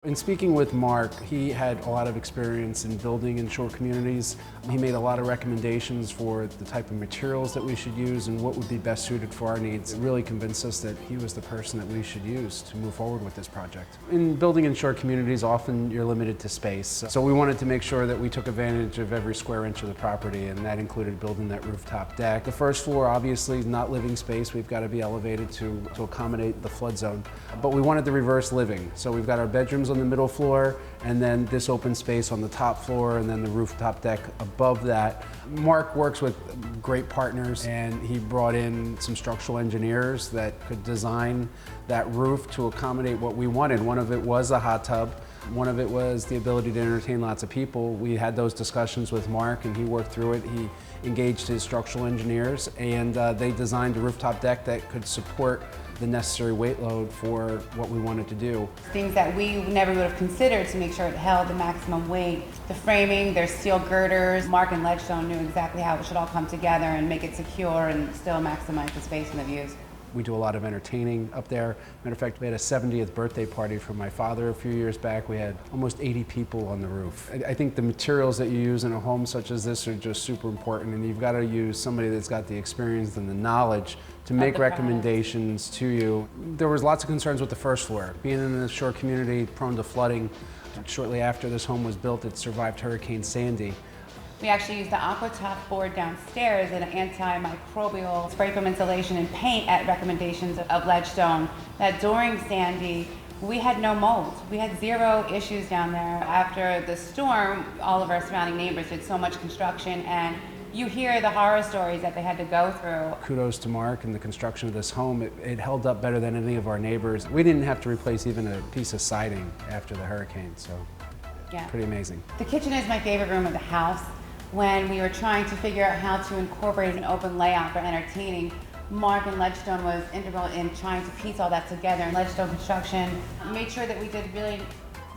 In speaking with Mark, he had a lot of experience in building inshore communities. He made a lot of recommendations for the type of materials that we should use and what would be best suited for our needs. It really convinced us that he was the person that we should use to move forward with this project. In building inshore communities, often you're limited to space. So we wanted to make sure that we took advantage of every square inch of the property, and that included building that rooftop deck. The first floor, obviously, is not living space. We've got to be elevated to accommodate the flood zone. But we wanted the reverse living. So we've got our bedrooms on the middle floor, and then this open space on the top floor, and then the rooftop deck above that. Mark works with great partners, and he brought in some structural engineers that could design that roof to accommodate what we wanted. One of it was a hot tub. One of it was the ability to entertain lots of people. We had those discussions with Mark, and he worked through it. He engaged his structural engineers, and they designed a rooftop deck that could support the necessary weight load for what we wanted to do. Things that we never would have considered to make sure it held the maximum weight. The framing, there's steel girders. Mark and Ledgestone knew exactly how it should all come together and make it secure and still maximize the space and the views. We do a lot of entertaining up there. Matter of fact, we had a 70th birthday party for my father a few years back. We had almost 80 people on the roof. I think the materials that you use in a home such as this are just super important, and you've got to use somebody that's got the experience and the knowledge to make recommendations to you. There was lots of concerns with the first floor. Being in a shore community prone to flooding, shortly after this home was built, it survived Hurricane Sandy. We actually used the AquaTop board downstairs and an antimicrobial spray foam insulation and paint at recommendations of Ledgestone. That during Sandy, we had no mold. We had zero issues down there. After the storm, all of our surrounding neighbors did so much construction, and you hear the horror stories that they had to go through. Kudos to Mark and the construction of this home. It held up better than any of our neighbors. We didn't have to replace even a piece of siding after the hurricane, so yeah, pretty amazing. The kitchen is my favorite room of the house. When we were trying to figure out how to incorporate an open layout for entertaining, Mark and Ledgestone was integral in trying to piece all that together. And Ledgestone Construction made sure that we did really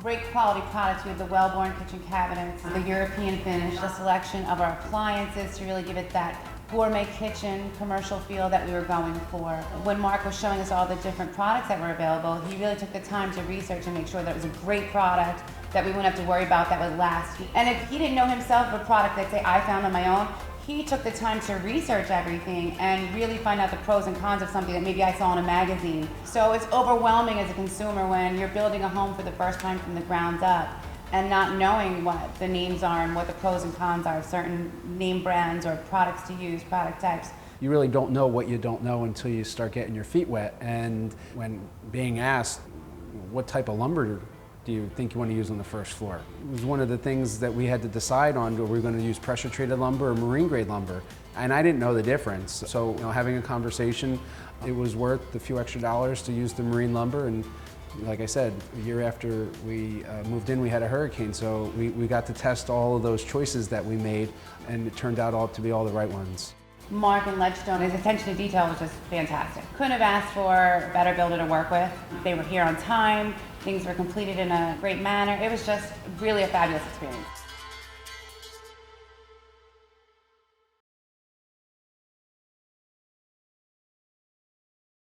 great quality products. We have the well-born kitchen cabinets, the European finish, the selection of our appliances to really give it that gourmet kitchen commercial feel that we were going for. When Mark was showing us all the different products that were available, he really took the time to research and make sure that it was a great product that we wouldn't have to worry about that would last. And if he didn't know himself of a product that, say, I found on my own, he took the time to research everything and really find out the pros and cons of something that maybe I saw in a magazine. So it's overwhelming as a consumer when you're building a home for the first time from the ground up and not knowing what the names are and what the pros and cons are of certain name brands or products to use, product types. You really don't know what you don't know until you start getting your feet wet. And when being asked, what type of lumber do you think you want to use on the first floor? It was one of the things that we had to decide on. Were we going to use pressure treated lumber or marine grade lumber? And I didn't know the difference. So having a conversation, it was worth a few extra dollars to use the marine lumber. And like I said, a year after we moved in, we had a hurricane. So we got to test all of those choices that we made, and it turned out all to be all the right ones. Mark and Ledgestone, his attention to detail was just fantastic. Couldn't have asked for a better builder to work with. They were here on time, things were completed in a great manner. It was just really a fabulous experience.